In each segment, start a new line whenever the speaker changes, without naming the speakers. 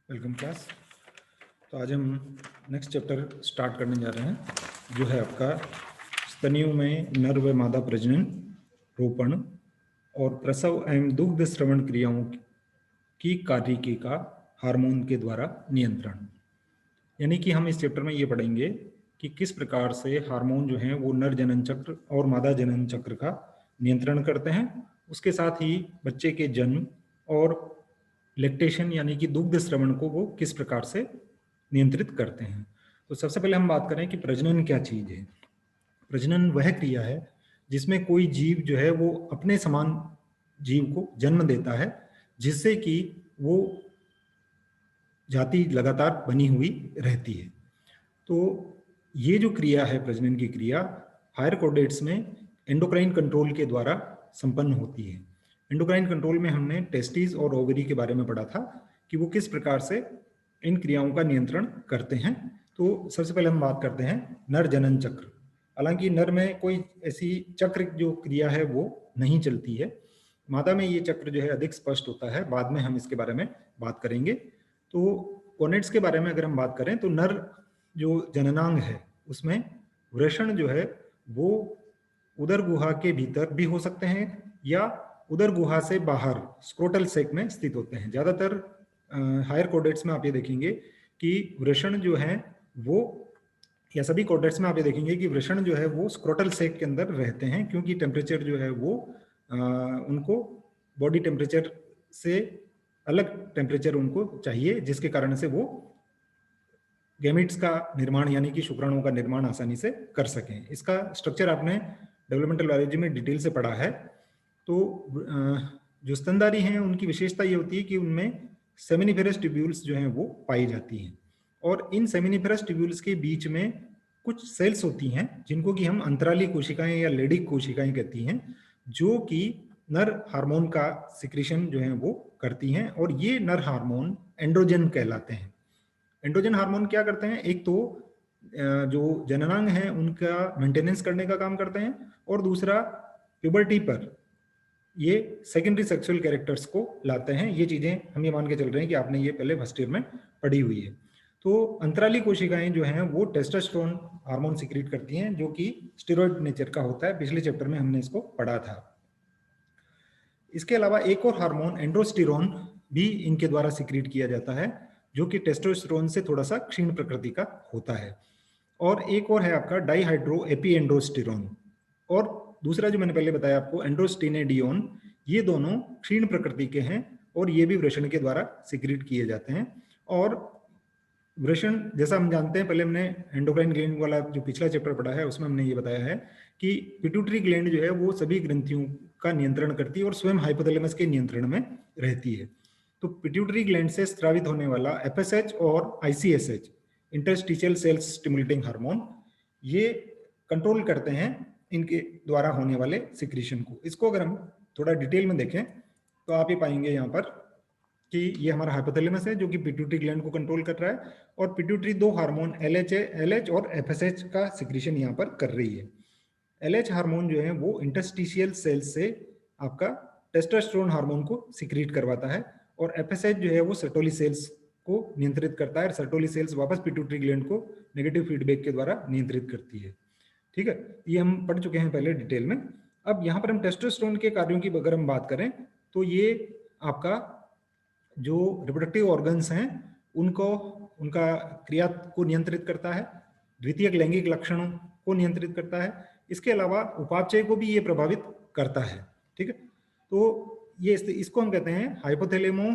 Welcome class. तो आज हम नेक्स्ट चैप्टर स्टार्ट करने जा रहे हैं, जो है आपका स्तनियों में नर व मादा प्रजनन, रोपण और प्रसव एवं दुग्ध स्रवण क्रियाओं की कार्यकी का हार्मोन के द्वारा नियंत्रण। यानी कि हम इस चैप्टर में ये पढ़ेंगे कि किस प्रकार से हार्मोन जो हैं वो नर जनन चक्र और मादा जनन चक्र का नियंत्रण करते हैं। उसके साथ ही बच्चे के जन्म और लैक्टेशन यानी कि दुग्ध स्रवण को वो किस प्रकार से नियंत्रित करते हैं। तो सबसे पहले हम बात करें कि प्रजनन क्या चीज है। प्रजनन वह क्रिया है जिसमें कोई जीव जो है वो अपने समान जीव को जन्म देता है, जिससे कि वो जाति लगातार बनी हुई रहती है। तो ये जो क्रिया है प्रजनन की क्रिया, हायर कोर्डेट्स में एंडोक्राइन कंट्रोल के द्वारा संपन्न होती है। एंडोक्राइन कंट्रोल में हमने टेस्टिस और ओवरी के बारे में पढ़ा था कि वो किस प्रकार से इन क्रियाओं का नियंत्रण करते हैं। तो सबसे पहले हम बात करते हैं नर जनन चक्र। हालांकि नर में कोई ऐसी चक्र जो क्रिया है वो नहीं चलती है, मादा में ये चक्र जो है अधिक स्पष्ट होता है। बाद में हम इसके बारे में बात करेंगे। तो गोनेड्स के बारे में अगर हम बात करें तो नर जो जननांग है उसमें वृषण जो है वो उदर गुहा के भीतर भी हो सकते हैं या उदर गुहा से बाहर स्क्रोटल सेक में स्थित होते हैं। ज्यादातर हायर कोर्डेट्स में आप ये देखेंगे कि वृषण जो है वो, या सभी कोर्डेट्स में आप ये देखेंगे कि वृषण जो है वो स्क्रोटल सेक के अंदर रहते हैं, क्योंकि टेम्परेचर जो है वो उनको बॉडी टेम्परेचर से अलग टेम्परेचर उनको चाहिए, जिसके कारण से वो गैमिट्स का निर्माण यानी कि शुक्राणुओं का निर्माण आसानी से कर सकें। इसका स्ट्रक्चर आपने डेवलपमेंटल बायोलॉजी में डिटेल से पढ़ा है। तो जो स्तनधारी हैं उनकी विशेषता ये होती है कि उनमें सेमिनिफेरस ट्यूब्यूल्स जो हैं वो पाई जाती हैं, और इन सेमिनिफेरस ट्यूब्यूल्स के बीच में कुछ सेल्स होती हैं जिनको कि हम अंतराली कोशिकाएं या लेडिक कोशिकाएं कहती हैं, जो कि नर हार्मोन का सिक्रीशन जो है वो करती हैं, और ये नर हार्मोन एंड्रोजन कहलाते हैं। एंड्रोजन हार्मोन क्या करते हैं? एक तो जो जननांग है उनका मेंटेनेंस करने का काम करते हैं, और दूसरा प्यूबर्टी पर ये सेकेंडरी सेक्सुअल कैरेक्टर्स को लाते हैं। ये चीजें हम ये मान के चल रहे हैं कि आपने ये पहले फर्स्ट ईयर में पढ़ी हुई है। तो अंतराली कोशिकाएं जो हैं वो टेस्टोस्टेरोन हार्मोन सिक्रीट करती हैं, जो कि स्टेरॉइड नेचर का होता है। पिछले चैप्टर में हमने इसको पढ़ा था। इसके अलावा एक और हार्मोन एंड्रोस्टेरोन भी इनके द्वारा सिक्रीट किया जाता है, जो कि टेस्टोस्टेरोन से थोड़ा सा क्षीण प्रकृति का होता है। और एक और है आपका डाइहाइड्रो एपीएंड्रोस्टेरोन, और दूसरा जो मैंने पहले बताया आपको एंड्रोस्टेनेडियोन। ये दोनों क्षीण प्रकृति के हैं और ये भी वृषण के द्वारा सिक्रीट किए जाते हैं। और वृषण, जैसा हम जानते हैं, पहले हमने एंडोक्राइन ग्लैंड वाला जो पिछला चैप्टर पढ़ा है उसमें हमने ये बताया है कि पिट्यूटरी ग्लैंड जो है वो सभी ग्रंथियों का नियंत्रण करती है और स्वयं हाइपोथैलेमस के नियंत्रण में रहती है। तो पिट्यूटरी ग्लैंड से स्रावित होने वाला एफएसएच और आईसीएसएच, इंटरस्टिशियल सेल्स स्टिमुलेटिंग हार्मोन, ये कंट्रोल करते हैं इनके द्वारा होने वाले सिक्रीशन को। इसको अगर हम थोड़ा डिटेल में देखें तो आप ये पाएंगे यहाँ पर कि ये हमारा हाइपोथैलेमस है जो कि पिट्यूटरी ग्लैंड को कंट्रोल कर रहा है, और पिट्यूटरी दो हार्मोन एलएच और एफएसएच का सिक्रीशन यहाँ पर कर रही है। एलएच हार्मोन जो है वो इंटरस्टिशियल सेल्स से आपका टेस्टोस्टेरोन हार्मोन को सिक्रीट करवाता है, और एफएसएच जो है वो सर्टोली सेल्स को नियंत्रित करता है, और सर्टोली सेल्स वापस पिट्यूटरी ग्लैंड को नेगेटिव फीडबैक के द्वारा नियंत्रित करती है। ठीक है, ये हम पढ़ चुके हैं पहले डिटेल में। अब यहाँ पर हम टेस्टोस्टेरोन के कार्यों की अगर हम बात करें तो ये आपका जो रिप्रोडक्टिव ऑर्गन्स हैं उनको, उनका क्रिया को नियंत्रित करता है, द्वितीयक लैंगिक लक्षणों को नियंत्रित करता है। इसके अलावा उपापचय को भी ये प्रभावित करता है। ठीक है, तो ये इसको हम कहते हैं हाइपोथैलेमो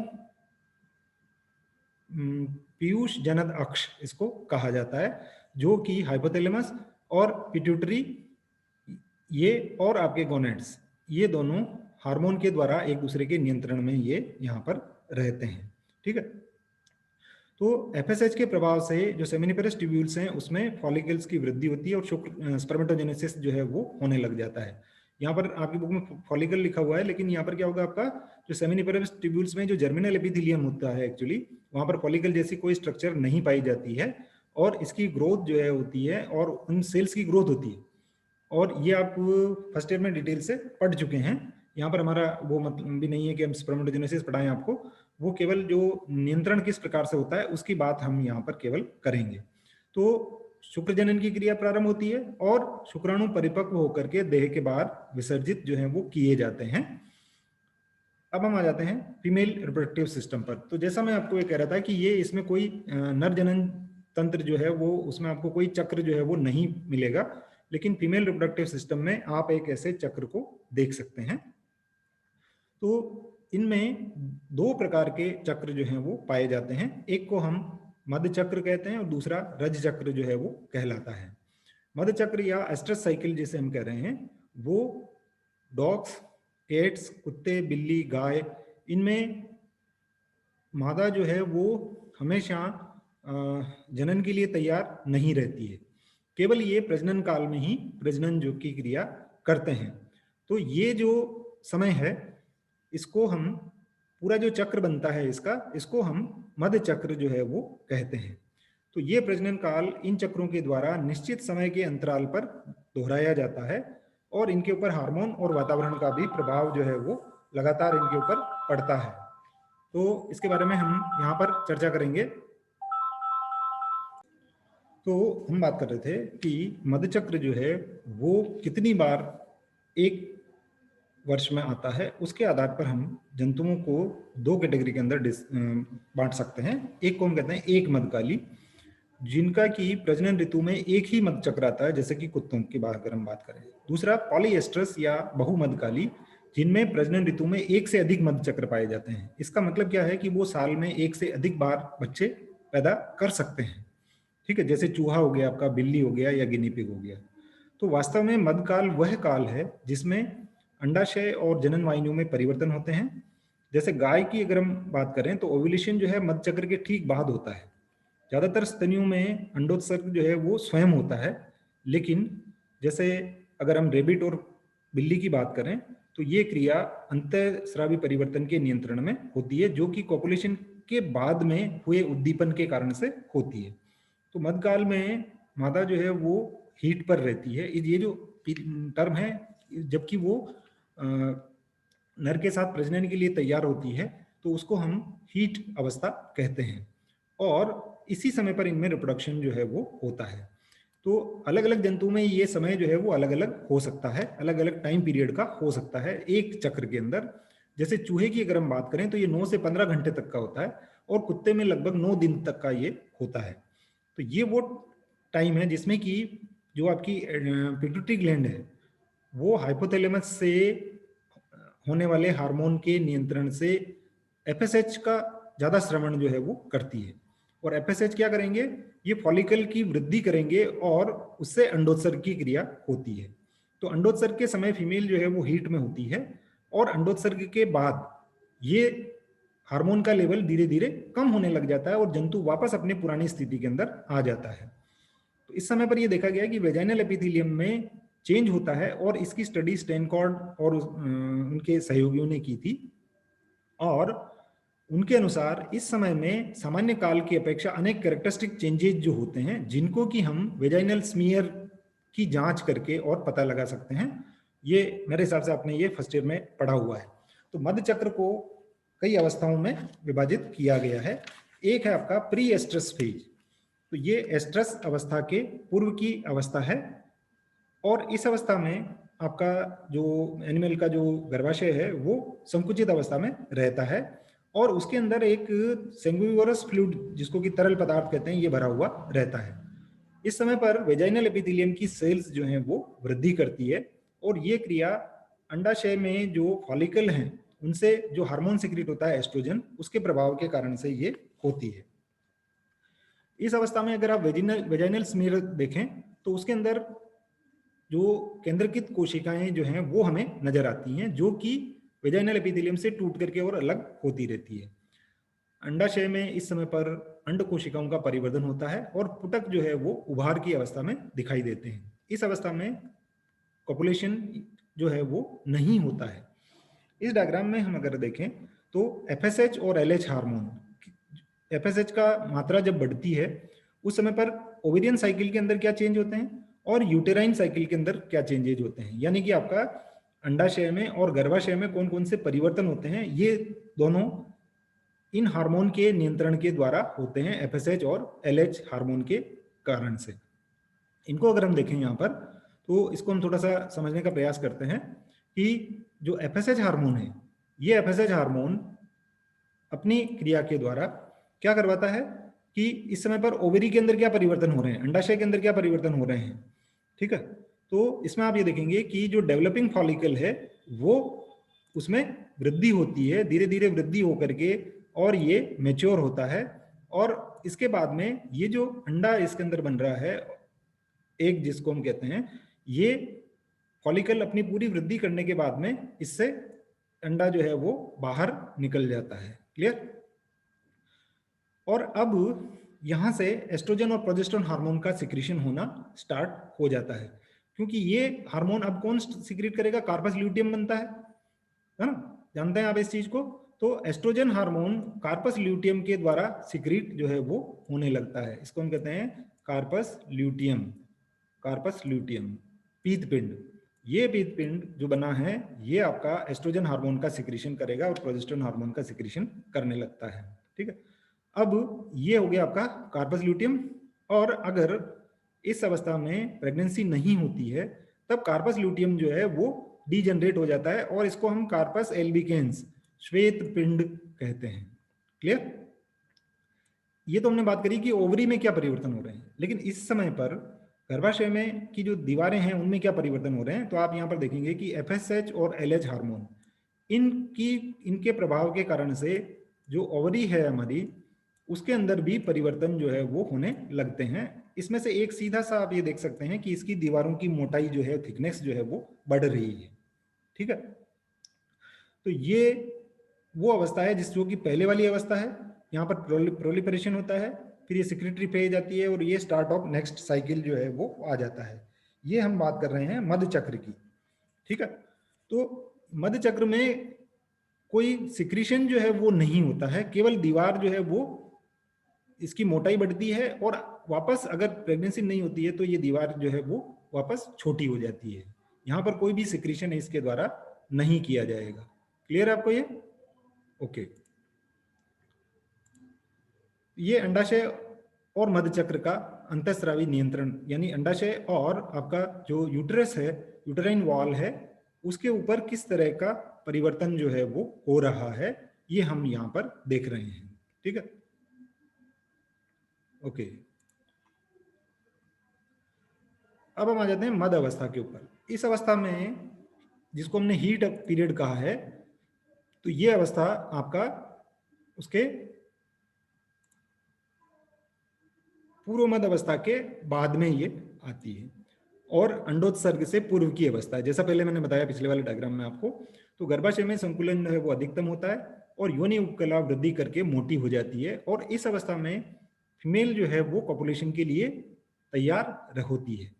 पीयूष जनद अक्ष, इसको कहा जाता है, जो कि हाइपोथैलेमस और पिट्यूटरी ये और आपके गोनेड्स, ये दोनों हार्मोन के द्वारा एक दूसरे के नियंत्रण में ये यहाँ पर रहते हैं। ठीक है, तो एफएसएच के प्रभाव से जो सेमिनिफेरस ट्यूब्यूल्स हैं उसमें फॉलिकल्स की वृद्धि होती है और शुक्र स्पर्मेटोजेनेसिस जो है वो होने लग जाता है। यहाँ पर आपकी बुक में फॉलिकल लिखा हुआ है, लेकिन यहाँ पर क्या होगा, आपका जो सेमिनिफेरस ट्यूब्यूल्स में जो जर्मिनल एपिथेलियम होता है एक्चुअली वहाँ पर फॉलिकल जैसी कोई स्ट्रक्चर नहीं पाई जाती है, और इसकी ग्रोथ जो है होती है और उन सेल्स की ग्रोथ होती है, और ये आप फर्स्ट ईयर में डिटेल से पढ़ चुके हैं। यहाँ पर हमारा वो मतलब भी नहीं है कि हम स्पर्मेटोजेनेसिस पढ़ाएं आपको, वो केवल जो नियंत्रण किस प्रकार से होता है उसकी बात हम यहाँ पर केवल करेंगे। तो शुक्र जनन की क्रिया प्रारंभ होती है और शुक्राणु परिपक्व होकर के देह के बाहर विसर्जित जो है वो किए जाते हैं। अब हम आ जाते हैं फीमेल रिप्रोडक्टिव सिस्टम पर। तो जैसा मैं आपको ये कह रहा था कि ये इसमें कोई नर जनन तंत्र जो है वो उसमें आपको कोई चक्र जो है वो नहीं मिलेगा, लेकिन फीमेल रिप्रोडक्टिव सिस्टम में आप एक ऐसे चक्र को देख सकते हैं। तो इनमें दो प्रकार के चक्र जो हैं वो पाए जाते हैं, एक को हम मध्य चक्र कहते हैं और दूसरा रज चक्र जो है वो कहलाता है। मध्य चक्र या एस्ट्रस साइकिल जिसे हम कह रहे हैं वो डॉग्स, कैट्स, कुत्ते, बिल्ली, गाय, इनमें मादा जो है वो हमेशा जनन के लिए तैयार नहीं रहती है, केवल ये प्रजनन काल में ही प्रजनन जो की क्रिया करते हैं। तो ये जो समय है इसको हम पूरा जो चक्र बनता है इसको हम मध्य चक्र जो है वो कहते हैं। तो ये प्रजनन काल इन चक्रों के द्वारा निश्चित समय के अंतराल पर दोहराया जाता है और इनके ऊपर हार्मोन और वातावरण का भी प्रभाव जो है वो लगातार इनके ऊपर पड़ता है। तो इसके बारे में हम यहाँ पर चर्चा करेंगे। तो हम बात कर रहे थे कि मध्य चक्र जो है वो कितनी बार एक वर्ष में आता है, उसके आधार पर हम जंतुओं को दो कैटेगरी के अंदर बांट सकते हैं। एक को हम कहते हैं एक मध्यकाली, जिनका की प्रजनन ऋतु में एक ही मध्य चक्र आता है, जैसे कि कुत्तों की बात अगर हम बात करें। दूसरा पॉलीएस्ट्रस या बहुमध्यकाली, जिनमें प्रजनन ऋतु में एक से अधिक मध्य चक्र पाए जाते हैं। इसका मतलब क्या है कि वो साल में एक से अधिक बार बच्चे पैदा कर सकते हैं, ठीक है, जैसे चूहा हो गया आपका, बिल्ली हो गया या गिनी पिग हो गया। तो वास्तव में मध्यकाल वह काल है जिसमें अंडाशय और जनन वाहिनियों में परिवर्तन होते हैं। जैसे गाय की अगर हम बात करें तो ओव्यूलेशन जो है मध्य चक्र के ठीक बाद होता है। ज्यादातर स्तनियों में अंडोत्सर्ग जो है वो स्वयं होता है, लेकिन जैसे अगर हम रेबिट और बिल्ली की बात करें तो ये क्रिया अंतःस्रावी परिवर्तन के नियंत्रण में होती है, जो कि कॉपुलेशन के बाद में हुए उद्दीपन के कारण से होती है। तो मध्यकाल में मादा जो है वो हीट पर रहती है, ये जो टर्म है, जबकि वो नर के साथ प्रजनन के लिए तैयार होती है तो उसको हम हीट अवस्था कहते हैं, और इसी समय पर इनमें रिप्रोडक्शन जो है वो होता है। तो अलग अलग जंतु में ये समय जो है वो अलग अलग हो सकता है, अलग अलग टाइम पीरियड का हो सकता है एक चक्र के अंदर। जैसे चूहे की अगर हम बात करें तो ये 9 से 15 घंटे तक का होता है और कुत्ते में लगभग 9 दिन तक का ये होता है। तो ये वो टाइम है जिसमें कि जो आपकी पिट्यूटरी ग्लैंड है वो हाइपोथैलेमस से होने वाले हार्मोन के नियंत्रण से एफएसएच का ज्यादा श्रवण जो है वो करती है। और एफएसएच क्या करेंगे, ये फॉलिकल की वृद्धि करेंगे और उससे अंडोत्सर्ग की क्रिया होती है। तो अंडोत्सर्ग के समय फीमेल जो है वो हीट में होती है और अंडोत्सर्ग के बाद ये हार्मोन का लेवल धीरे धीरे कम होने लग जाता है और जंतु वापस अपने पुरानी स्थिति के अंदर आ जाता है। तो इस समय पर यह देखा गया कि वेजाइनल एपिथेलियम में चेंज होता है और इसकी स्टडी स्टैनकॉर्ड और उनके सहयोगियों ने की थी, और उनके अनुसार इस समय में सामान्य काल की अपेक्षा अनेक कैरेक्टरिस्टिक चेंजेस जो होते हैं जिनको कि हम वेजाइनल स्मीयर की जांच करके और पता लगा सकते हैं। ये मेरे हिसाब से आपने ये फर्स्ट ईयर में पढ़ा हुआ है। तो मध्य चक्र को कई अवस्थाओं में विभाजित किया गया है। एक है आपका प्री एस्ट्रस फेज, तो ये एस्ट्रस अवस्था के पूर्व की अवस्था है, और इस अवस्था में आपका जो एनिमल का जो गर्भाशय है वो संकुचित अवस्था में रहता है और उसके अंदर एक सेंगुइवरस फ्लूइड जिसको कि तरल पदार्थ कहते हैं ये भरा हुआ रहता है। इस समय पर वेजाइनल एपिथेलियम की सेल्स जो हैं वो वृद्धि करती है और ये क्रिया अंडाशय में जो फॉलिकल हैं उनसे जो हार्मोन सिक्रीट होता है एस्ट्रोजन, उसके प्रभाव के कारण से ये होती है। इस अवस्था में अगर आप वेजाइनल स्मीयर देखें तो उसके अंदर जो केंद्रकित कोशिकाएं जो हैं वो हमें नजर आती हैं, जो कि वेजाइनल एपिथेलियम से टूट करके और अलग होती रहती है। अंडाशय में इस समय पर अंड कोशिकाओं का परिवर्धन होता है और पुटक जो है वो उभार की अवस्था में दिखाई देते हैं। इस अवस्था में कॉपुलेशन जो है वो नहीं होता है। इस डायग्राम में हम अगर देखें तो एफएसएच और एलएच हार्मोन, एफएसएच का मात्रा जब बढ़ती है उस समय पर ओवेरियन साइकिल के अंदर क्या चेंज होते हैं और यूटेराइन साइकिल के अंदर क्या चेंजेज होते हैं, यानी कि आपका अंडाशय में और गर्भाशय में कौन कौन से परिवर्तन होते हैं, ये दोनों इन हार्मोन के नियंत्रण के द्वारा होते हैं, एफएसएच और एलएच हार्मोन के कारण से। इनको अगर हम देखें यहाँ पर, तो इसको हम थोड़ा सा समझने का प्रयास करते हैं कि जो एफएसएच हार्मोन है, ये एफएसएच हार्मोन अपनी क्रिया के द्वारा क्या करवाता है कि इस समय पर ओवरी के अंदर क्या परिवर्तन हो रहे हैं, अंडाशय के अंदर क्या परिवर्तन हो रहे हैं, ठीक है। तो इसमें आप ये देखेंगे कि जो डेवलपिंग फॉलिकल है वो उसमें वृद्धि होती है, धीरे धीरे वृद्धि होकर के, और ये मैच्योर होता है। और इसके बाद में ये जो अंडा इसके अंदर बन रहा है, एक जिसको हम कहते हैं, ये फॉलिकल अपनी पूरी वृद्धि करने के बाद में इससे अंडा जो है वो बाहर निकल जाता है। क्लियर? और अब यहां से एस्ट्रोजन और प्रोजेस्टेरोन हार्मोन का सिक्रीशन होना स्टार्ट हो जाता है, क्योंकि ये हार्मोन अब कौन सिक्रीट करेगा? कार्पस ल्यूटियम बनता है ना, जानते हैं आप इस चीज को। तो एस्ट्रोजन हार्मोन कार्पस ल्यूटियम के द्वारा सिक्रीट जो है वो होने लगता है। इसको हम कहते हैं कार्पस ल्यूटियम। कार्पस ल्यूटियम पीत पिंड, ये पीत पिंड जो बना है ये आपका एस्ट्रोजन हार्मोन का सिक्रीशन करेगा और प्रोजेस्टेरोन हार्मोन का सिक्रीशन करने लगता है। ठीक है, अब ये हो गया आपका कार्पस ल्यूटियम। और अगर इस अवस्था में प्रेगनेंसी नहीं होती है तब कार्पस ल्यूटियम जो है वो डीजनरेट हो जाता है और इसको हम कार्पस एल्बिकेंस, श्वेत पिंड कहते हैं। क्लियर? ये तो हमने बात करी कि ओवरी में क्या परिवर्तन हो रहे हैं, लेकिन इस समय पर गर्भाशय में की जो दीवारें हैं उनमें क्या परिवर्तन हो रहे हैं। तो आप यहाँ पर देखेंगे कि एफएसएच और एलएच हार्मोन इनके प्रभाव के कारण से जो ओवरी है हमारी, उसके अंदर भी परिवर्तन जो है वो होने लगते हैं। इसमें से एक सीधा सा आप ये देख सकते हैं कि इसकी दीवारों की मोटाई जो है, थिकनेस जो है वो बढ़ रही है। ठीक है, तो ये वो अवस्था है जो कि पहले वाली अवस्था है। यहाँ पर प्रोलिफरेशन होता है, फिर ये सिक्रेटरी फेज आती है और ये स्टार्ट ऑफ नेक्स्ट साइकिल जो है वो आ जाता है। ये हम बात कर रहे हैं मध्य चक्र की। ठीक है, तो मध्य चक्र में कोई सिक्रीशन जो है वो नहीं होता है, केवल दीवार जो है वो इसकी मोटाई बढ़ती है और वापस अगर प्रेगनेंसी नहीं होती है तो ये दीवार जो है वो वापस छोटी हो जाती है। यहाँ पर कोई भी सिक्रीशन इसके द्वारा नहीं किया जाएगा। क्लियर है आपको ये? ओके, ये अंडाशय और मध्य चक्र का अंतःस्रावी नियंत्रण, यानी अंडाशय और आपका जो यूट्रस है, यूटेराइन वॉल है, उसके ऊपर किस तरह का परिवर्तन जो है वो हो रहा है, ये हम यहाँ पर देख रहे हैं। ठीक है, ओके। अब हम आ जाते हैं मध्य अवस्था के ऊपर। इस अवस्था में जिसको हमने हीट पीरियड कहा है, तो ये अवस्था आपका उसके पूर्व मध्य अवस्था के बाद में ये आती है और अंडोत्सर्ग से पूर्व की अवस्था है। जैसा पहले मैंने बताया पिछले वाले डायग्राम में आपको, तो गर्भाशय में संकुलन जो है वो अधिकतम होता है और योनि उपकला वृद्धि करके मोटी हो जाती है और इस अवस्था में फीमेल जो है वो पॉपुलेशन के लिए तैयार होती है।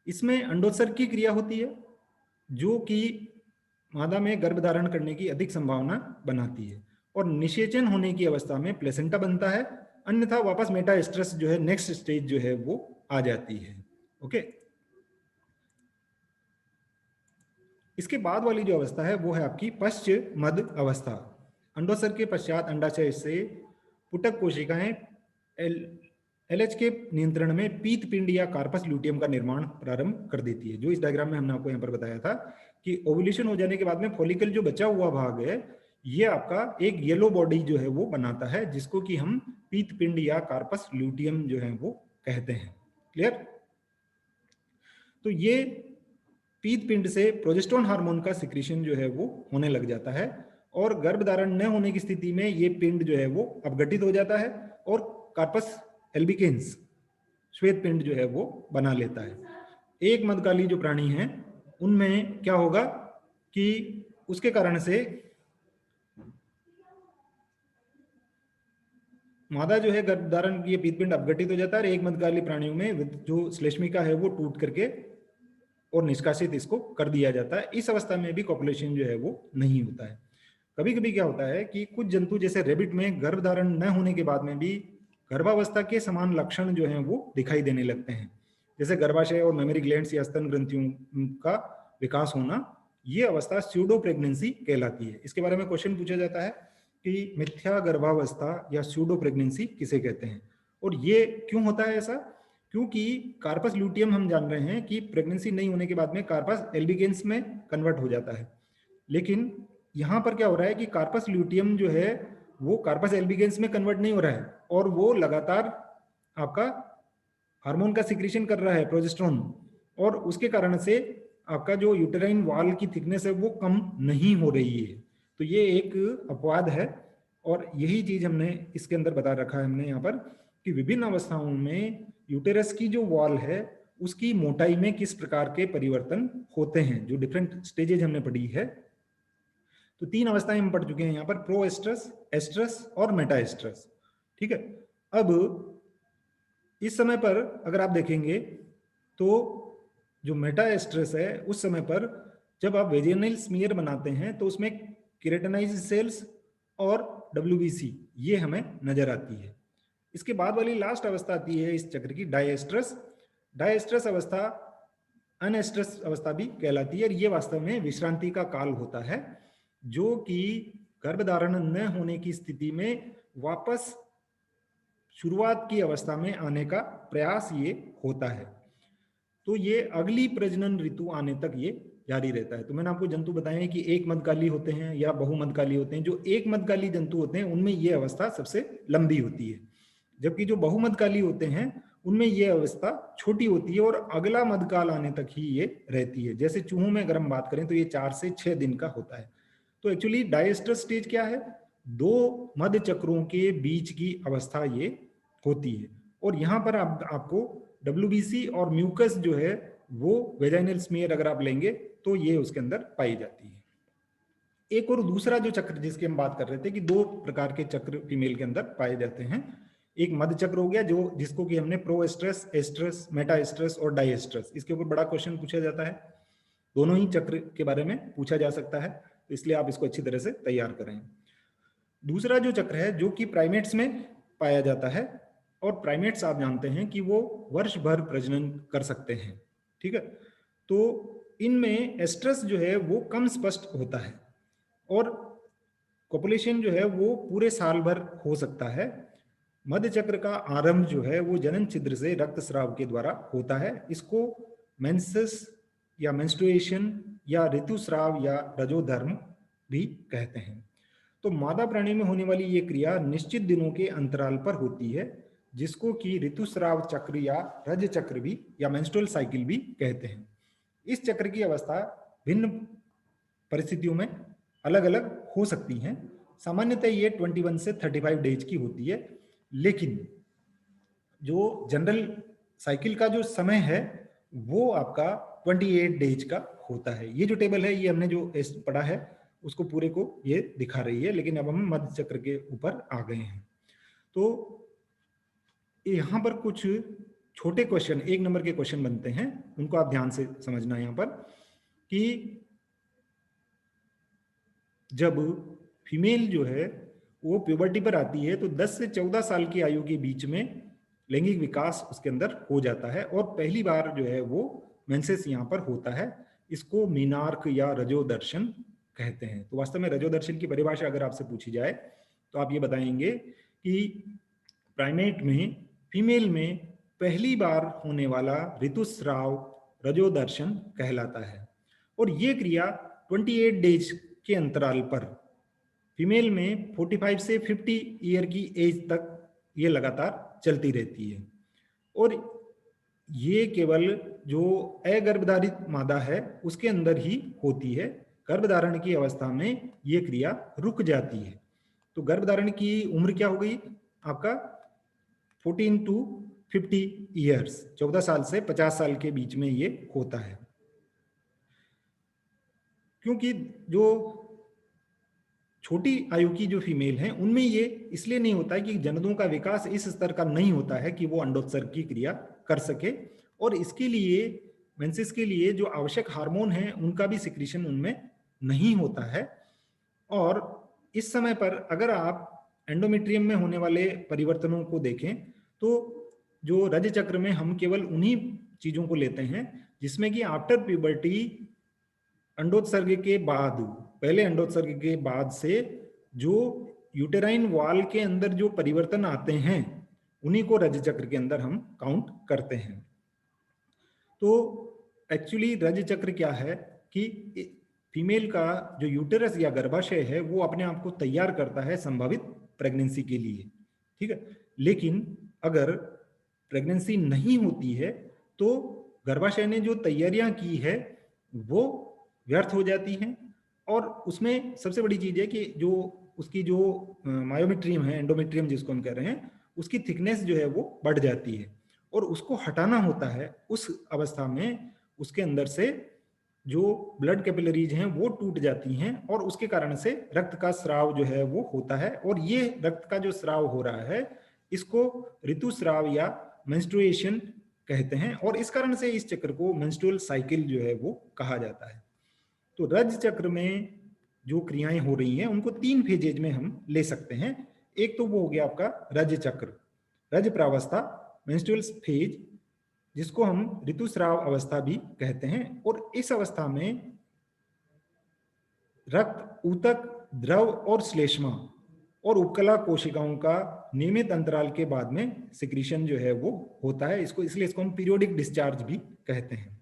इसमें अंडोत्सर्ग की क्रिया होती है जो कि मादा में गर्भ धारण करने की अधिक संभावना बनाती है और निषेचन होने की अवस्था में प्लेसेंटा बनता है, अन्यथा वापस मेटास्ट्रस जो है नेक्स्ट स्टेज जो है वो आ जाती है। ओके, इसके बाद वाली जो अवस्था है वो है आपकी पश्च मध्य अवस्था। अंडोत्सर्ग के पश्चात अंडाशय से पुटक कोशिकाएं एलएच के नियंत्रण में पीत पिंड या कार्पस ल्यूटियम का निर्माण प्रारंभ कर देती है। जो इस डायग्राम में हमने आपको यहाँ पर बताया था कि ओवुलेशन हो जाने के बाद में फॉलिकल जो बचा हुआ भाग है ये आपका एक येलो बॉडी जो है वो बनाता है, जिसको कि हम पीत पिंड या कार्पस ल्यूटियम जो है वो कहते हैं। क्लियर? तो ये पीत पिंड से प्रोजेस्टेरोन हार्मोन का सिक्रीशन जो है वो होने लग जाता है और गर्भधारण न होने की स्थिति में ये पिंड जो है वो अपघटित हो जाता है और कार्पस एल्बिकेंस, श्वेत पिंड जो है वो बना लेता है। एक मध्यकाली जो प्राणी हैं उनमें क्या होगा कि उसके कारण से मादा जो है गर्भधारण ये पीतपिंड अपघटित हो जाता है और एक मध्यकाली प्राणियों में जो श्लेष्मिका है वो टूट करके और निष्कासित इसको कर दिया जाता है। इस अवस्था में भी कॉपुलेशन जो है वो नहीं होता है। कभी कभी क्या होता है कि कुछ जंतु जैसे रेबिट में गर्भधारण न होने के बाद में भी गर्भावस्था के समान लक्षण जो हैं वो दिखाई देने लगते हैं, जैसे गर्भाशय और मेमोरी ग्लैंड्स या स्तन ग्रंथियों का विकास होना। ये अवस्था स्यूडो प्रेगनेंसी कहलाती है। इसके बारे में क्वेश्चन पूछा जाता है कि मिथ्या गर्भावस्था या स्यूडो प्रेगनेंसी किसे कहते हैं। और ये क्यों होता है ऐसा? क्योंकि कार्पस ल्यूटियम हम जान रहे हैं कि प्रेगनेंसी नहीं होने के बाद में कार्पस एल्बिगेंस में कन्वर्ट हो जाता है, लेकिन यहाँ पर क्या हो रहा है कि कार्पस ल्यूटियम जो है वो कार्पस एल्बिगेंस में कन्वर्ट नहीं हो रहा है, और वो लगातार आपका हार्मोन का सिक्रीशन कर रहा है, प्रोजेस्टेरोन, और उसके कारण से आपका जो यूटेराइन वॉल की थिकनेस है वो कम नहीं हो रही है। तो ये एक अपवाद है, और यही चीज हमने इसके अंदर बता रखा है हमने यहाँ पर कि विभिन्न अवस्थाओं में यूटेरस की जो वॉल है उसकी मोटाई में किस प्रकार के परिवर्तन होते हैं, जो डिफरेंट स्टेजेज हमने पढ़ी है। तो 3 अवस्थाएं हम पढ़ चुके हैं यहाँ पर, प्रो एस्ट्रस, एस्ट्रस और मेटा एस्ट्रस। ठीक है, अब इस समय पर अगर आप देखेंगे तो जो मेटा एस्ट्रस है उस समय पर जब आप वेजिनल स्मीयर बनाते हैं तो उसमें केराटिनाइज्ड सेल्स और WBC ये हमें नजर आती है। इसके बाद वाली लास्ट अवस्था आती है इस चक्र की, डायएस्ट्रस। डायएस्ट्रस अवस्था अनएस्ट्रस अवस्था भी कहलाती है, और ये वास्तव में विश्रांति का काल होता है, जो कि गर्भधारण न होने की स्थिति में वापस शुरुआत की अवस्था में आने का प्रयास ये होता है। तो ये अगली प्रजनन ऋतु आने तक ये जारी रहता है। तो मैंने आपको जंतु बताए हैं कि एक मध्यकाली होते हैं या बहुमध्यकाली होते हैं। जो एक मध्यकाली जंतु होते हैं उनमें ये अवस्था सबसे लंबी होती है, जबकि जो बहुमध्यकाली होते हैं उनमें ये अवस्था छोटी होती है और अगला मध्यकाल आने तक ही ये रहती है। जैसे चूहों में अगर हम बात करें तो ये 4 से 6 दिन का होता है। तो एक्चुअली डायस्ट्रस स्टेज क्या है? 2 मध्य चक्रों के बीच की अवस्था ये होती है, और यहाँ पर आपको WBC और म्यूकस जो है वो वेजाइनल स्मीयर अगर आप लेंगे तो ये उसके अंदर पाई जाती है। एक और दूसरा जो चक्र जिसकी हम बात कर रहे थे कि 2 प्रकार के चक्र फीमेल के अंदर पाए जाते हैं। एक मध्य चक्र हो गया जो जिसको कि हमने proestrus, estrus, metestrus और डाई एस्ट्रस, इसके ऊपर बड़ा क्वेश्चन पूछा जाता है। दोनों ही चक्र के बारे में पूछा जा सकता है, तो इसलिए आप इसको अच्छी तरह से तैयार करें। दूसरा जो चक्र है जो कि प्राइमेट्स में पाया जाता है, और प्राइमेट्स आप जानते हैं कि वो वर्ष भर प्रजनन कर सकते हैं। ठीक है, तो इनमें एस्ट्रस जो है वो कम स्पष्ट होता है, और कॉपुलेशन जो है वो पूरे साल भर हो सकता है। मध्य चक्र का आरंभ जो है वो जनन छिद्र से रक्तस्राव के द्वारा होता है। इसको मेंसेस या मेंस्ट्रुएशन या ऋतुस्राव या रजोधर्म भी कहते हैं। तो मादा प्राणी में होने वाली ये क्रिया निश्चित दिनों के अंतराल पर होती है, जिसको कि ऋतुस्राव चक्र या रज चक्र भी या मेंस्ट्रुअल साइकिल भी कहते हैं। इस चक्र की अवस्था भिन्न परिस्थितियों में अलग अलग हो सकती हैं। सामान्यतः ये 21 से 35 डेज की होती है, लेकिन जो जनरल साइकिल का जो समय है वो आपका 28 डेज का होता है। ये जो टेबल है ये हमने जो पढ़ा है उसको पूरे को ये दिखा रही है, लेकिन अब हम मध्य चक्र के ऊपर आ गए हैं। तो यहाँ पर कुछ छोटे क्वेश्चन, 1 नंबर के क्वेश्चन बनते हैं, उनको आप ध्यान से समझना यहाँ पर कि जब फीमेल जो है वो प्यूबर्टी पर आती है तो 10 से 14 साल की आयु के बीच में लैंगिक विकास उसके अंदर हो जाता है, और पहली बार जो है वो मेंसेस यहाँ पर होता है। इसको मीनार्क या रजोदर्शन कहते हैं। तो वास्तव में रजोदर्शन की परिभाषा अगर आपसे पूछी जाए तो आप ये बताएंगे कि प्राइमेट में फीमेल में पहली बार होने वाला ऋतुस्राव रजोदर्शन कहलाता है, और ये क्रिया 28 डेज के अंतराल पर फीमेल में 45 से 50 ईयर की एज तक ये लगातार चलती रहती है। और ये केवल जो अगर्भधारित मादा है उसके अंदर ही होती है। गर्भधारण की अवस्था में ये क्रिया रुक जाती है। तो गर्भधारण की उम्र क्या हो गई आपका? 14 to 50 ईयर्स, 14 साल से 50 साल के बीच में ये होता है। क्योंकि जो छोटी आयु की जो फीमेल हैं उनमें ये इसलिए नहीं होता है कि जननों का विकास इस स्तर का नहीं होता है कि वो अंडोत्सर्ग की क्रिया कर सके, और इसके लिए मेंसेस के लिए जो आवश्यक हार्मोन हैं उनका भी सिक्रीशन उनमें नहीं होता है। और इस समय पर अगर आप एंडोमेट्रियम में होने वाले परिवर्तनों को देखें तो जो रज चक्र में हम केवल उन्हीं चीजों को लेते हैं जिसमें कि आफ्टर प्यूबर्टी अंडोत्सर्ग के बाद, पहले अंडोत्सर्ग के बाद से जो यूटेराइन वॉल के अंदर जो परिवर्तन आते हैं उन्हीं को रज चक्र के अंदर हम काउंट करते हैं। तो एक्चुअली रज चक्र क्या है कि फीमेल का जो यूटेरस या गर्भाशय है वो अपने आप को तैयार करता है संभावित प्रेगनेंसी के लिए, ठीक है। लेकिन अगर प्रेगनेंसी नहीं होती है तो गर्भाशय ने जो तैयारियां की है वो व्यर्थ हो जाती हैं, और उसमें सबसे बड़ी चीज है कि जो उसकी जो मायोमेट्रियम है, एंडोमेट्रियम जिसको हम कह रहे हैं, उसकी थिकनेस जो है वो बढ़ जाती है, और उसको हटाना होता है। उस अवस्था में उसके अंदर से जो ब्लड कैपिलरीज हैं वो टूट जाती हैं, और उसके कारण से रक्त का स्राव जो है वो होता है, और ये रक्त का जो स्राव हो रहा है इसको ऋतुस्राव या मेंस्ट्रुएशन कहते हैं, और इस कारण से इस चक्र को मेंस्ट्रुअल साइकिल जो है वो कहा जाता है। तो रज चक्र में जो क्रियाएं हो रही हैं उनको 3 फेजेज में हम ले सकते हैं। एक तो वो हो गया आपका रज चक्र, रज प्रावस्था, मेंस्ट्रुअल फेज, जिसको हम ऋतुस्राव अवस्था भी कहते हैं, और इस अवस्था में रक्त, ऊतक, द्रव और श्लेष्मा और उपकला कोशिकाओं का नियमित अंतराल के बाद में सिक्रीशन जो है वो होता है। इसलिए इसको हम पीरियोडिक डिस्चार्ज भी कहते हैं।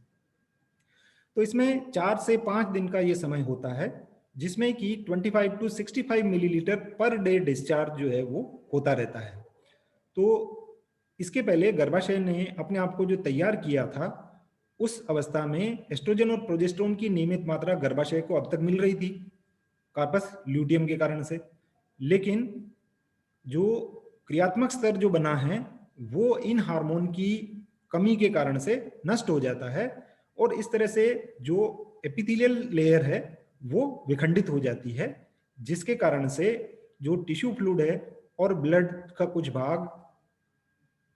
तो इसमें 4 से 5 दिन का ये समय होता है जिसमें कि 25 to 65 millilitre per day discharge जो है वो होता रहता है। तो इसके पहले गर्भाशय ने अपने आप को जो तैयार किया था, उस अवस्था में एस्ट्रोजन और प्रोजेस्टेरोन की नियमित मात्रा गर्भाशय को अब तक मिल रही थी कार्पस ल्यूटियम के कारण से, लेकिन जो क्रियात्मक स्तर जो बना है वो इन हार्मोन की कमी के कारण से नष्ट हो जाता है, और इस तरह से जो एपिथेलियल लेयर है वो विखंडित हो जाती है, जिसके कारण से जो टिश्यू फ्लूइड है और ब्लड का कुछ भाग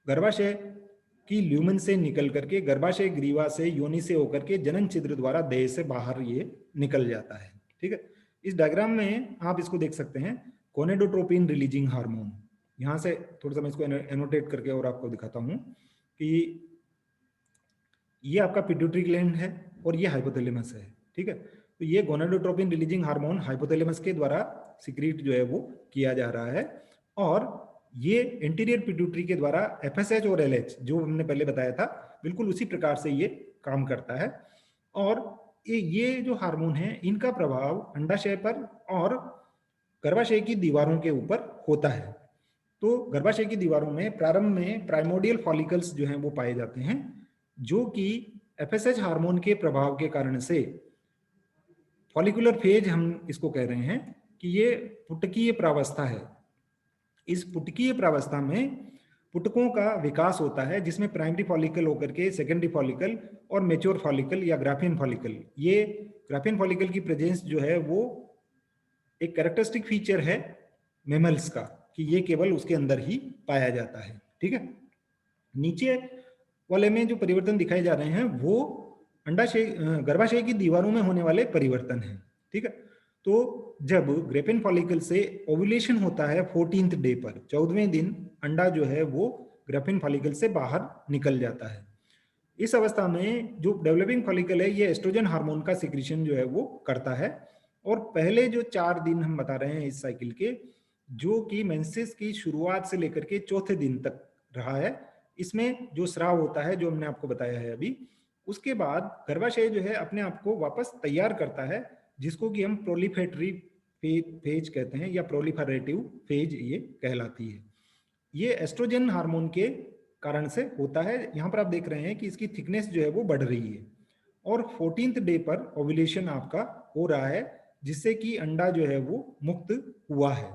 गर्भाशय की ल्यूमन से निकल करके गर्भाशय ग्रीवा से, योनि से होकर के जनन छिद्र द्वारा देह से बाहर ये निकल जाता है, ठीक है। इस डायग्राम में आप इसको देख सकते हैं, गोनेडोट्रोपिन रिलीजिंग हार्मोन। यहां से थोड़ा सा मैं इसको एनोटेट करके और आपको दिखाता हूं कि ये आपका पिट्यूटरी ग्लैंड है और ये हाइपोथैलेमस है, ठीक है। तो ये गोनेडोट्रोपिन रिलीजिंग हार्मोन हाइपोथैलेमस के द्वारा सिक्रीट जो है वो किया जा रहा है, और ये इंटीरियर पिट्यूटरी के द्वारा एफएसएच और एलएच जो हमने पहले बताया था बिल्कुल उसी प्रकार से ये काम करता है। और ये जो हार्मोन है इनका प्रभाव अंडाशय पर और गर्भाशय की दीवारों के ऊपर होता है। तो गर्भाशय की दीवारों में प्रारंभ में प्राइमोडियल फॉलिकल्स जो हैं वो पाए जाते हैं, जो कि एफएसएच हार्मोन के प्रभाव के कारण से फॉलिकुलर फेज हम इसको कह रहे हैं कि ये पुटकीय प्रावस्था है। इस पुटकीय प्रावस्था में पुटकों का विकास होता है, जिसमें प्राइमरी फॉलिकल होकर के सेकेंडरी फॉलिकल और मेच्योर फॉलिकल या ग्राफियन फॉलिकल, ये ग्राफियन फॉलिकल की प्रेजेंस जो है वो एक कैरेक्टरिस्टिक फीचर है मेमल्स का, कि ये केवल उसके अंदर ही पाया जाता है, ठीक है। नीचे वाले में जो परिवर्तन दिखाए जा रहे हैं वो अंडाशय गर्भाशय की दीवारों में होने वाले परिवर्तन हैं, ठीक है। तो जब ग्रेपिन फॉलिकल से ओव्यूलेशन होता है 14th डे पर, 14वें दिन अंडा जो है वो ग्रेपिन फॉलिकल से बाहर निकल जाता है। इस अवस्था में जो डेवलपिंग फॉलिकल है ये एस्ट्रोजन हार्मोन का सिक्रीशन जो है वो करता है, और पहले जो 4 दिन हम बता रहे हैं इस साइकिल के, जो कि मेंसेस की शुरुआत से लेकर के चौथे दिन तक रहा है, इसमें जो स्राव होता है जो हमने आपको बताया है अभी, उसके बाद गर्भाशय जो है अपने आप को वापस तैयार करता है, जिसको कि हम प्रोलिफेटरी फेज कहते हैं या प्रोलिफरेटिव फेज ये कहलाती है। ये एस्ट्रोजन हार्मोन के कारण से होता है। यहाँ पर आप देख रहे हैं कि इसकी थिकनेस जो है वो बढ़ रही है, और 14th डे पर ओव्यूलेशन आपका हो रहा है, जिससे कि अंडा जो है वो मुक्त हुआ है,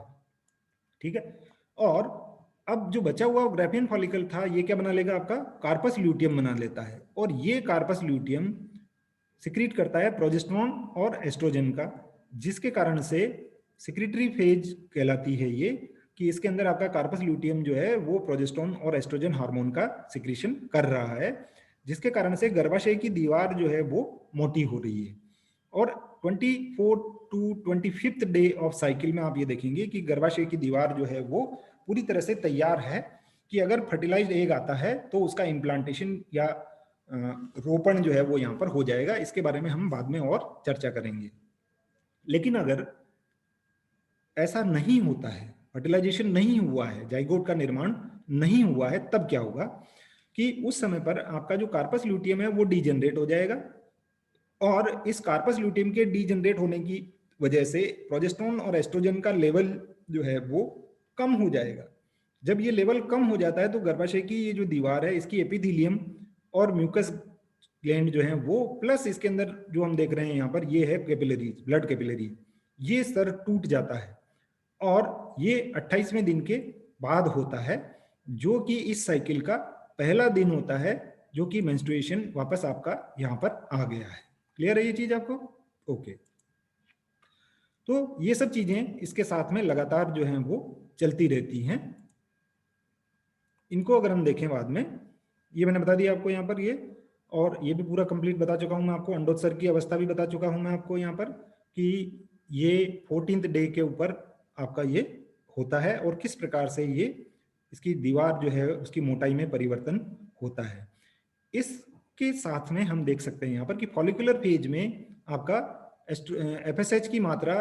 ठीक है। और अब जो बचा हुआ ग्रेफियन फॉलिकल था ये क्या बना लेगा, आपका कार्पस ल्यूटियम बना लेता है, और ये कार्पस ल्यूटियम सिक्रीट करता है प्रोजेस्टेरोन और एस्ट्रोजन का, जिसके कारण से सिक्रीटरी फेज कहलाती है ये, कि इसके अंदर आपका कार्पस ल्यूटियम जो है वो प्रोजेस्टेरोन और एस्ट्रोजन हार्मोन का सिक्रीशन कर रहा है, जिसके कारण से गर्भाशय की दीवार जो है वो मोटी हो रही है। और 24 to 25th day of cycle में आप ये देखेंगे कि गर्भाशय की दीवार जो है वो पूरी तरह से तैयार है, कि अगर फर्टिलाइज्ड एग आता है तो उसका इम्प्लांटेशन या रोपण जो है वो यहाँ पर हो जाएगा। इसके बारे में हम बाद में और चर्चा करेंगे। लेकिन अगर ऐसा नहीं होता है, फर्टिलाइजेशन नहीं हुआ है, जाइगोट का निर्माण नहीं हुआ है, तब क्या होगा कि उस समय पर आपका जो कार्पस ल्यूटियम है वो डीजनरेट हो जाएगा, और इस कार्पस ल्यूटियम के डीजनरेट होने की वजह से प्रोजेस्टेरोन और एस्ट्रोजन का लेवल जो है वो कम हो जाएगा। जब ये लेवल कम हो जाता है तो गर्भाशय की ये जो दीवार है, इसकी एपिथेलियम और म्यूकस ग्लैंड जो है वो, प्लस इसके अंदर जो हम देख रहे हैं यहाँ पर, ये है कैपिलरीज, ब्लड कैपिलरी, ये स्तर टूट जाता है। और ये 28वें दिन के बाद होता है, जो कि इस साइकिल का पहला दिन होता है, जो कि मेंस्ट्रुएशन वापस आपका यहाँ पर आ गया है। क्लियर है ये चीज आपको? ओके। तो ये सब चीजें इसके साथ में लगातार जो हैं वो चलती रहती हैं। इनको अगर हम देखें बाद में, ये मैंने बता दिया आपको यहाँ पर ये, और ये भी पूरा कंप्लीट बता चुका हूँ मैं आपको, अंडोत्सर्ग की अवस्था भी बता चुका हूँ मैं आपको यहाँ पर, कि ये 14th डे के ऊपर आपका ये होता है और किस प्रकार से ये इसकी दीवार जो है उसकी मोटाई में परिवर्तन होता है। इसके साथ में हम देख सकते हैं यहाँ पर कि फॉलिकुलर फेज में आपका एफएसएच की मात्रा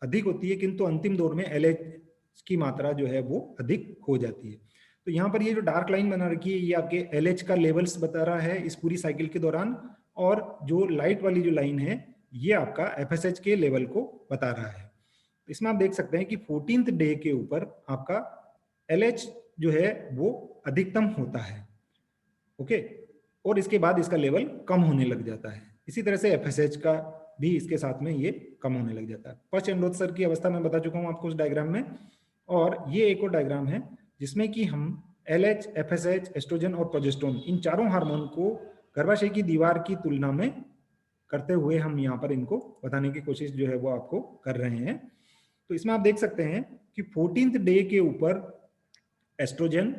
अधिक होती है, किंतु अंतिम दौर में एलएच की मात्रा जो है वो अधिक हो जाती है। तो यहाँ पर ये जो डार्क लाइन बना रखी है ये आपके एलएच का लेवल्स बता रहा है इस पूरी साइकिल के दौरान, और जो लाइट वाली जो लाइन है ये आपका एफएसएच के लेवल को बता रहा है। इसमें आप देख सकते हैं कि 14th डे के ऊपर आपका एलएच जो है वो अधिकतम होता है, ओके, और इसके बाद इसका लेवल कम होने लग जाता है। इसी तरह से एफएसएच का भी इसके साथ में ये कम होने लग जाता है। पश्च अंडोत्सर्ग की अवस्था में बता चुका हूं आपको उस डायग्राम में, और ये एक और डायग्राम है जिसमें कि हम एलएच, एफएसएच, एस्ट्रोजन और प्रोजेस्टेरोन, इन चारों हार्मोन को गर्भाशय की दीवार की तुलना में करते हुए हम यहाँ पर इनको बताने की कोशिश जो है वो आपको कर रहे हैं। तो इसमें आप देख सकते हैं कि 14th डे के ऊपर एस्ट्रोजन,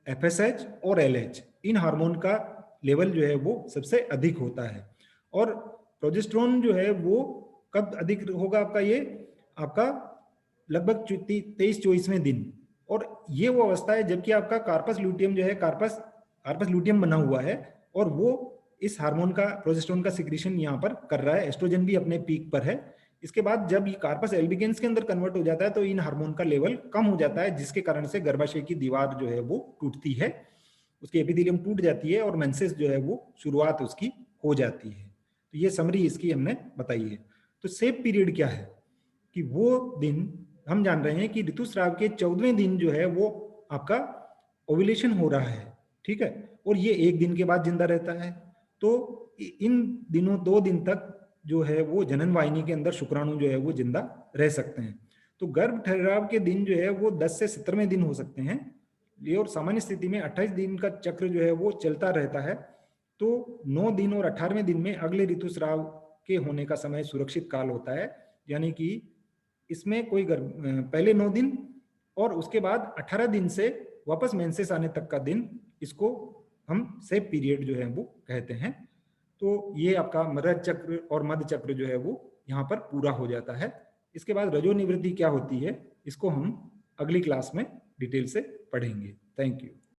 एफएसएच और एलएच, इन हार्मोन का लेवल जो है वो सबसे अधिक होता है, और प्रोजेस्टेरोन जो है वो कब अधिक होगा आपका, ये आपका लगभग 23-24वें दिन, और ये वो अवस्था है जबकि आपका कार्पस ल्यूटियम जो है, कार्पस ल्यूटियम बना हुआ है और वो इस हार्मोन का, प्रोजेस्टेरोन का सिक्रीशन यहाँ पर कर रहा है। एस्ट्रोजन भी अपने पीक पर है। इसके बाद जब ये कार्पस एल्बिगेंस के अंदर कन्वर्ट हो जाता है तो इन हार्मोन का लेवल कम हो जाता है, जिसके कारण से गर्भाशय की दीवार जो है वो टूटती है, उसकी एपिथेलियम टूट जाती है और मेंसेस जो है वो शुरुआत उसकी हो जाती है। तो ये समरी इसकी हमने बताई है। तो सेफ पीरियड क्या है कि वो दिन हम जान रहे हैं कि ऋतुस्राव के 14वें दिन जो है वो आपका ओव्यूलेशन हो रहा है, ठीक है, और ये एक दिन के बाद जिंदा रहता है। तो इन दिनों 2 दिन तक जो है वो जनन वाहिनी के अंदर शुक्राणु जो है वो जिंदा रह सकते हैं। तो गर्भ ठहराव के दिन जो है वो 10 से 17वें दिन हो सकते हैं ये, और सामान्य स्थिति में 28 दिन का चक्र जो है वो चलता रहता है। तो 9 दिन और 18वें दिन में अगले ऋतुस्राव के होने का समय सुरक्षित काल होता है, यानी कि इसमें कोई पहले 9 दिन और उसके बाद 18 दिन से वापस मेंसेस आने तक का दिन, इसको हम सेफ पीरियड जो है वो कहते हैं। तो ये आपका मृत चक्र और मध्य चक्र जो है वो यहाँ पर पूरा हो जाता है। इसके बाद रजोनिवृत्ति क्या होती है इसको हम अगली क्लास में डिटेल से पढ़ेंगे। Thank you.